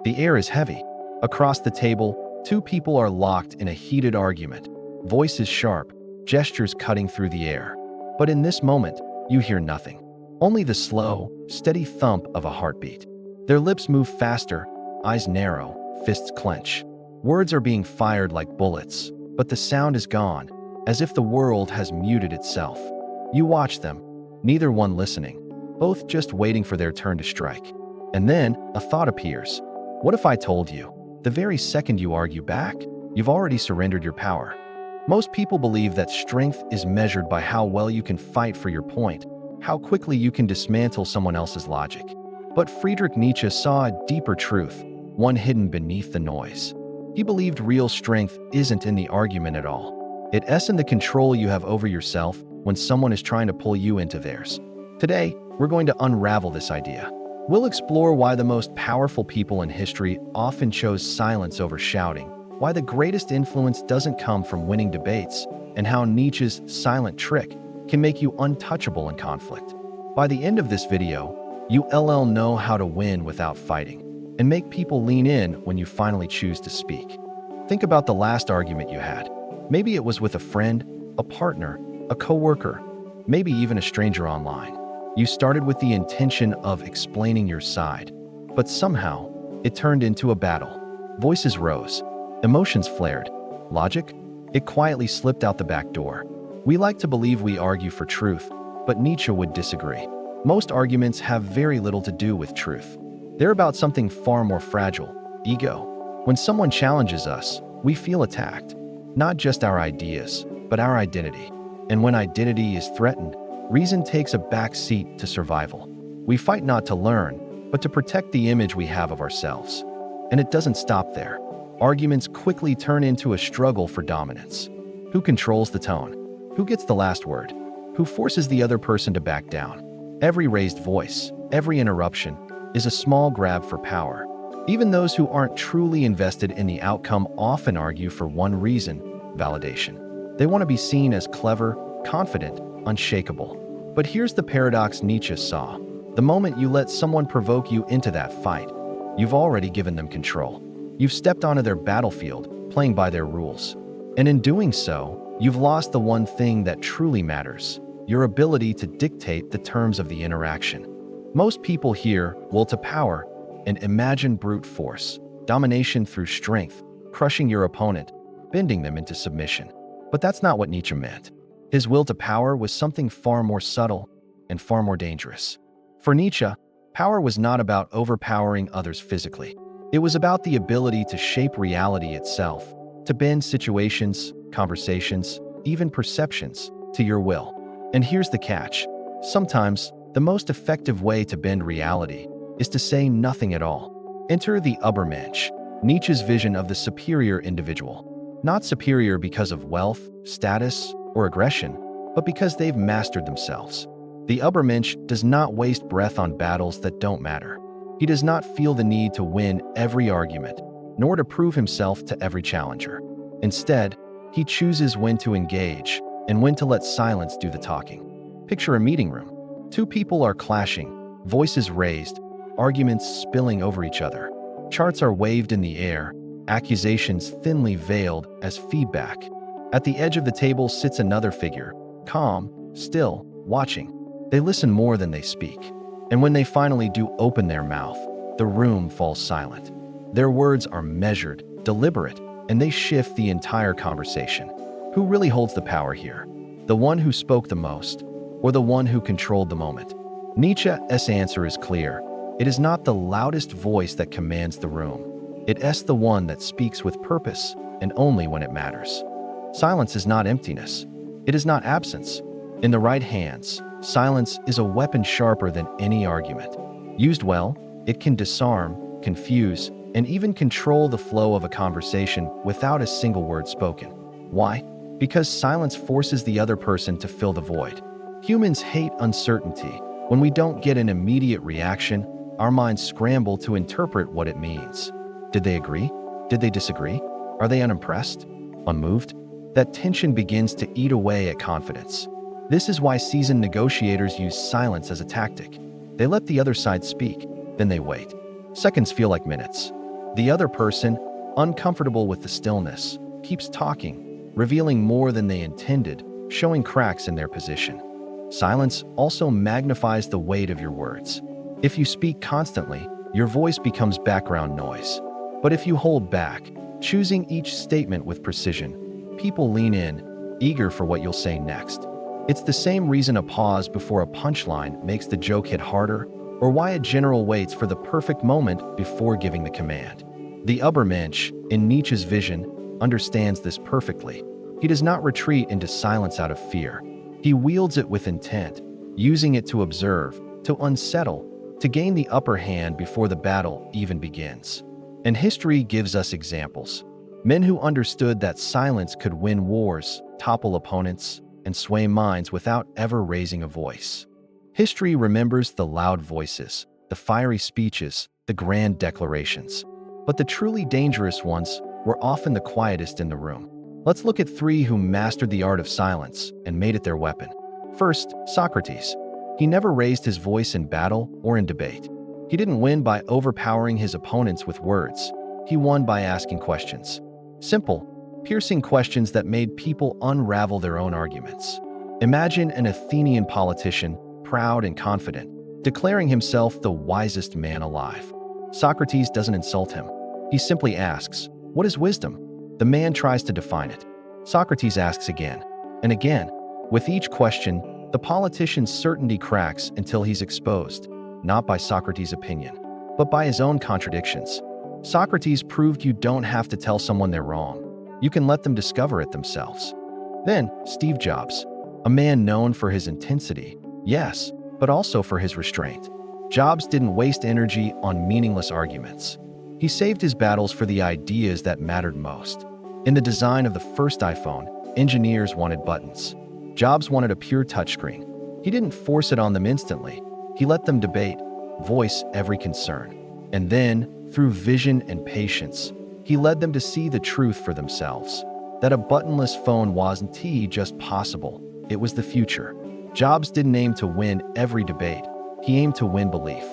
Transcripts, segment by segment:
The air is heavy. Across the table, two people are locked in a heated argument. Voices sharp, gestures cutting through the air. But in this moment, you hear nothing. Only the slow, steady thump of a heartbeat. Their lips move faster, eyes narrow, fists clench. Words are being fired like bullets, but the sound is gone, as if the world has muted itself. You watch them, neither one listening, both just waiting for their turn to strike. And then, a thought appears. What if I told you? The very second you argue back, you've already surrendered your power. Most people believe that strength is measured by how well you can fight for your point, how quickly you can dismantle someone else's logic. But Friedrich Nietzsche saw a deeper truth, one hidden beneath the noise. He believed real strength isn't in the argument at all. It's in the control you have over yourself when someone is trying to pull you into theirs. Today, we're going to unravel this idea. We'll explore why the most powerful people in history often chose silence over shouting, why the greatest influence doesn't come from winning debates, and how Nietzsche's silent trick can make you untouchable in conflict. By the end of this video, you'll know how to win without fighting, and make people lean in when you finally choose to speak. Think about the last argument you had. Maybe it was with a friend, a partner, a coworker, maybe even a stranger online. You started with the intention of explaining your side, but somehow it turned into a battle. Voices rose, emotions flared. Logic? It quietly slipped out the back door. We like to believe we argue for truth, but Nietzsche would disagree. Most arguments have very little to do with truth. They're about something far more fragile, ego. When someone challenges us, we feel attacked. Not just our ideas, but our identity. And when identity is threatened, reason takes a back seat to survival. We fight not to learn, but to protect the image we have of ourselves. And it doesn't stop there. Arguments quickly turn into a struggle for dominance. Who controls the tone? Who gets the last word? Who forces the other person to back down? Every raised voice, every interruption, is a small grab for power. Even those who aren't truly invested in the outcome often argue for one reason: validation. They want to be seen as clever, confident, unshakable. But here's the paradox Nietzsche saw. The moment you let someone provoke you into that fight, you've already given them control. You've stepped onto their battlefield, playing by their rules. And in doing so, you've lost the one thing that truly matters: your ability to dictate the terms of the interaction. Most people hear will to power and imagine brute force, domination through strength, crushing your opponent, bending them into submission. But that's not what Nietzsche meant. His will to power was something far more subtle and far more dangerous. For Nietzsche, power was not about overpowering others physically. It was about the ability to shape reality itself, to bend situations, conversations, even perceptions, to your will. And here's the catch. Sometimes, the most effective way to bend reality is to say nothing at all. Enter the Übermensch, Nietzsche's vision of the superior individual. Not superior because of wealth, status, or aggression, but because they've mastered themselves. The Übermensch does not waste breath on battles that don't matter. He does not feel the need to win every argument, nor to prove himself to every challenger. Instead, he chooses when to engage and when to let silence do the talking. Picture a meeting room. Two people are clashing, voices raised, arguments spilling over each other. Charts are waved in the air, accusations thinly veiled as feedback. At the edge of the table sits another figure, calm, still, watching. They listen more than they speak. And when they finally do open their mouth, the room falls silent. Their words are measured, deliberate, and they shift the entire conversation. Who really holds the power here? The one who spoke the most, or the one who controlled the moment? Nietzsche's answer is clear. It is not the loudest voice that commands the room. It's the one that speaks with purpose, and only when it matters. Silence is not emptiness. It is not absence. In the right hands, silence is a weapon sharper than any argument. Used well, it can disarm, confuse, and even control the flow of a conversation without a single word spoken. Why? Because silence forces the other person to fill the void. Humans hate uncertainty. When we don't get an immediate reaction, our minds scramble to interpret what it means. Did they agree? Did they disagree? Are they unimpressed? Unmoved? That tension begins to eat away at confidence. This is why seasoned negotiators use silence as a tactic. They let the other side speak, then they wait. Seconds feel like minutes. The other person, uncomfortable with the stillness, keeps talking, revealing more than they intended, showing cracks in their position. Silence also magnifies the weight of your words. If you speak constantly, your voice becomes background noise. But if you hold back, choosing each statement with precision, people lean in, eager for what you'll say next. It's the same reason a pause before a punchline makes the joke hit harder, or why a general waits for the perfect moment before giving the command. The Übermensch, in Nietzsche's vision, understands this perfectly. He does not retreat into silence out of fear. He wields it with intent, using it to observe, to unsettle, to gain the upper hand before the battle even begins. And history gives us examples. Men who understood that silence could win wars, topple opponents, and sway minds without ever raising a voice. History remembers the loud voices, the fiery speeches, the grand declarations. But the truly dangerous ones were often the quietest in the room. Let's look at three who mastered the art of silence and made it their weapon. First, Socrates. He never raised his voice in battle or in debate. He didn't win by overpowering his opponents with words. He won by asking questions. Simple, piercing questions that made people unravel their own arguments. Imagine an Athenian politician, proud and confident, declaring himself the wisest man alive. Socrates doesn't insult him. He simply asks, "What is wisdom?" The man tries to define it. Socrates asks again and again. With each question, the politician's certainty cracks until he's exposed, not by Socrates' opinion, but by his own contradictions. Socrates proved you don't have to tell someone they're wrong. You can let them discover it themselves. Then, Steve Jobs, a man known for his intensity, yes, but also for his restraint. Jobs didn't waste energy on meaningless arguments. He saved his battles for the ideas that mattered most. In the design of the first iPhone, engineers wanted buttons. Jobs wanted a pure touchscreen. He didn't force it on them instantly. He let them debate, voice every concern. And then, through vision and patience, he led them to see the truth for themselves. That a buttonless phone wasn't just possible, it was the future. Jobs didn't aim to win every debate. He aimed to win belief.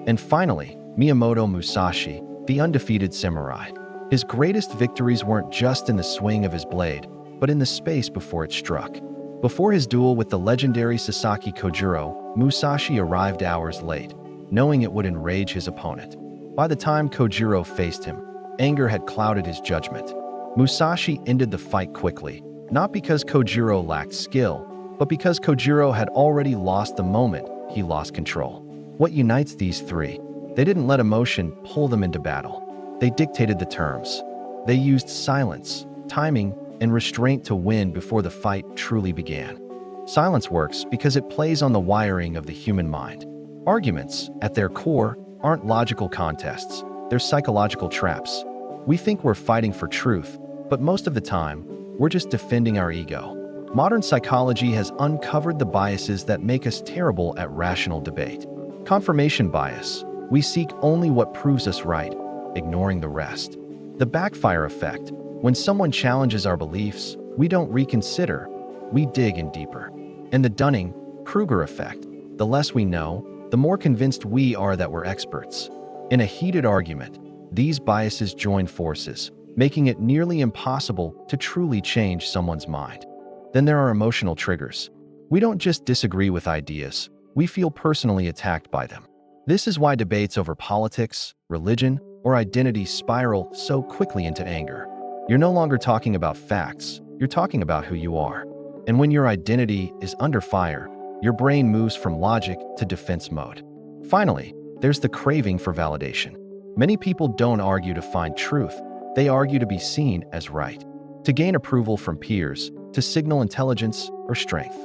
And finally, Miyamoto Musashi, the undefeated samurai. His greatest victories weren't just in the swing of his blade, but in the space before it struck. Before his duel with the legendary Sasaki Kojiro, Musashi arrived hours late, knowing it would enrage his opponent. By the time Kojiro faced him, anger had clouded his judgment. Musashi ended the fight quickly, not because Kojiro lacked skill, but because Kojiro had already lost the moment he lost control. What unites these three? They didn't let emotion pull them into battle. They dictated the terms. They used silence, timing, and restraint to win before the fight truly began. Silence works because it plays on the wiring of the human mind. Arguments, at their core, aren't logical contests. They're psychological traps. We think we're fighting for truth, but most of the time, we're just defending our ego. Modern psychology has uncovered the biases that make us terrible at rational debate. Confirmation bias. We seek only what proves us right, ignoring the rest. The backfire effect. When someone challenges our beliefs, we don't reconsider, we dig in deeper. And the Dunning-Kruger effect. The less we know, the more convinced we are that we're experts. In a heated argument, these biases join forces, making it nearly impossible to truly change someone's mind. Then there are emotional triggers. We don't just disagree with ideas, we feel personally attacked by them. This is why debates over politics, religion, or identity spiral so quickly into anger. You're no longer talking about facts, you're talking about who you are. And when your identity is under fire, your brain moves from logic to defense mode. Finally, there's the craving for validation. Many people don't argue to find truth, they argue to be seen as right, to gain approval from peers, to signal intelligence or strength.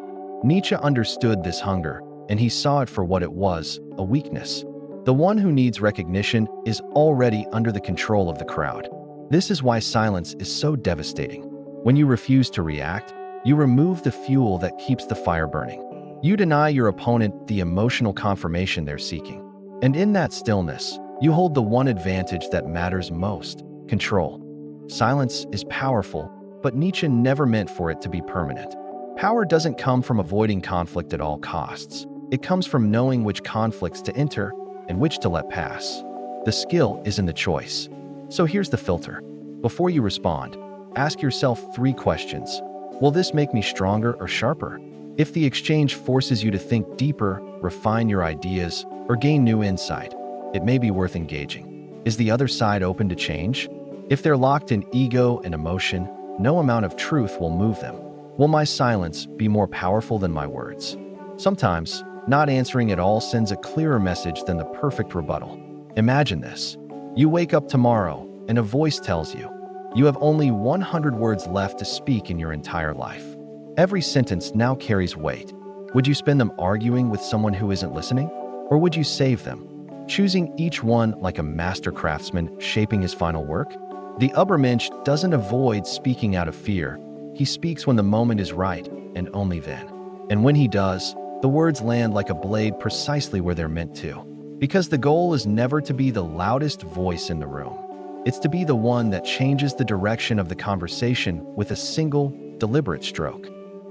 Nietzsche understood this hunger, and he saw it for what it was, a weakness. The one who needs recognition is already under the control of the crowd. This is why silence is so devastating. When you refuse to react, you remove the fuel that keeps the fire burning. You deny your opponent the emotional confirmation they're seeking. And in that stillness, you hold the one advantage that matters most: control. Silence is powerful, but Nietzsche never meant for it to be permanent. Power doesn't come from avoiding conflict at all costs. It comes from knowing which conflicts to enter and which to let pass. The skill is in the choice. So here's the filter. Before you respond, ask yourself 3 questions. Will this make me stronger or sharper? If the exchange forces you to think deeper, refine your ideas, or gain new insight, it may be worth engaging. Is the other side open to change? If they're locked in ego and emotion, no amount of truth will move them. Will my silence be more powerful than my words? Sometimes, not answering at all sends a clearer message than the perfect rebuttal. Imagine this. You wake up tomorrow, and a voice tells you, you have only 100 words left to speak in your entire life. Every sentence now carries weight. Would you spend them arguing with someone who isn't listening? Or would you save them, choosing each one like a master craftsman shaping his final work? The Übermensch doesn't avoid speaking out of fear. He speaks when the moment is right, and only then. And when he does, the words land like a blade precisely where they're meant to. Because the goal is never to be the loudest voice in the room. It's to be the one that changes the direction of the conversation with a single, deliberate stroke.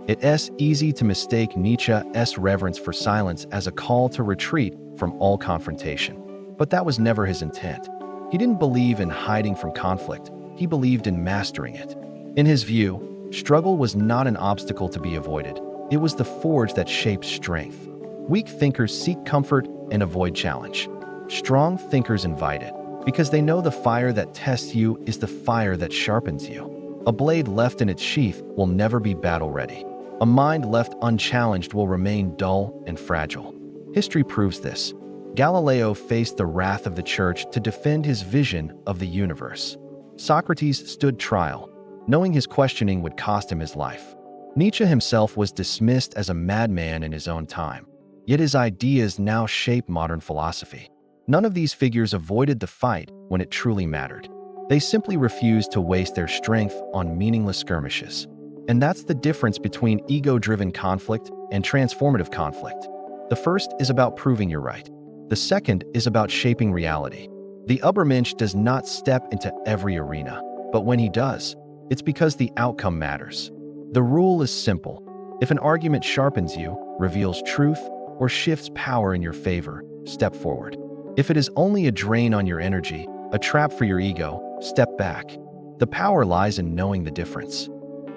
It's easy to mistake Nietzsche's reverence for silence as a call to retreat from all confrontation. But that was never his intent. He didn't believe in hiding from conflict. He believed in mastering it. In his view, struggle was not an obstacle to be avoided. It was the forge that shaped strength. Weak thinkers seek comfort and avoid challenge. Strong thinkers invite it, because they know the fire that tests you is the fire that sharpens you. A blade left in its sheath will never be battle-ready. A mind left unchallenged will remain dull and fragile. History proves this. Galileo faced the wrath of the church to defend his vision of the universe. Socrates stood trial, knowing his questioning would cost him his life. Nietzsche himself was dismissed as a madman in his own time, yet his ideas now shape modern philosophy. None of these figures avoided the fight when it truly mattered. They simply refused to waste their strength on meaningless skirmishes. And that's the difference between ego-driven conflict and transformative conflict. The first is about proving you're right. The second is about shaping reality. The Übermensch does not step into every arena, but when he does, it's because the outcome matters. The rule is simple. If an argument sharpens you, reveals truth, or shifts power in your favor, step forward. If it is only a drain on your energy, a trap for your ego, step back. The power lies in knowing the difference.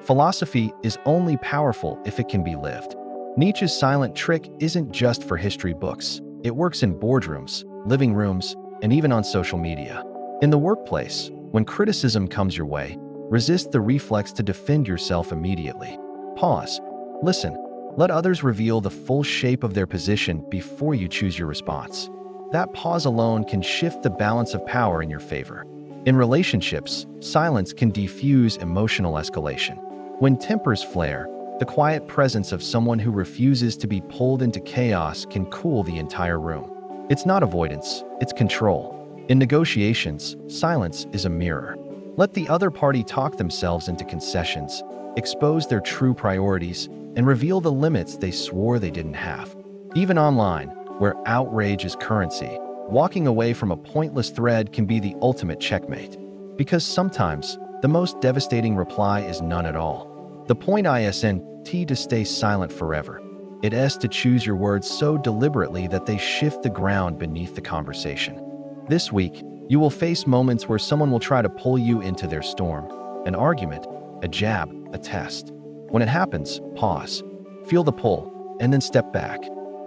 Philosophy is only powerful if it can be lived. Nietzsche's silent trick isn't just for history books. It works in boardrooms, living rooms, and even on social media. In the workplace, when criticism comes your way, resist the reflex to defend yourself immediately. Pause. Listen. Let others reveal the full shape of their position before you choose your response. That pause alone can shift the balance of power in your favor. In relationships, silence can defuse emotional escalation. When tempers flare, the quiet presence of someone who refuses to be pulled into chaos can cool the entire room. It's not avoidance, it's control. In negotiations, silence is a mirror. Let the other party talk themselves into concessions, expose their true priorities, and reveal the limits they swore they didn't have. Even online, where outrage is currency, walking away from a pointless thread can be the ultimate checkmate. Because sometimes, the most devastating reply is none at all. The point isn't to stay silent forever. It is to choose your words so deliberately that they shift the ground beneath the conversation. This week, you will face moments where someone will try to pull you into their storm. An argument, a jab, a test. When it happens, pause. Feel the pull, and then step back.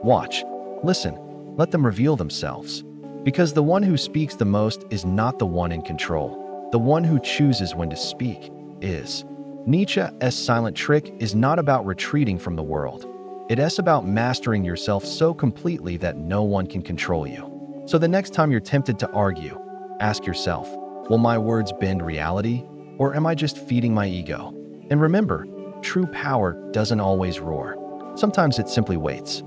Watch. Listen. Let them reveal themselves. Because the one who speaks the most is not the one in control. The one who chooses when to speak is. Nietzsche's silent trick is not about retreating from the world. It is about mastering yourself so completely that no one can control you. So the next time you're tempted to argue, ask yourself, will my words bend reality, or am I just feeding my ego? And remember, true power doesn't always roar. Sometimes it simply waits.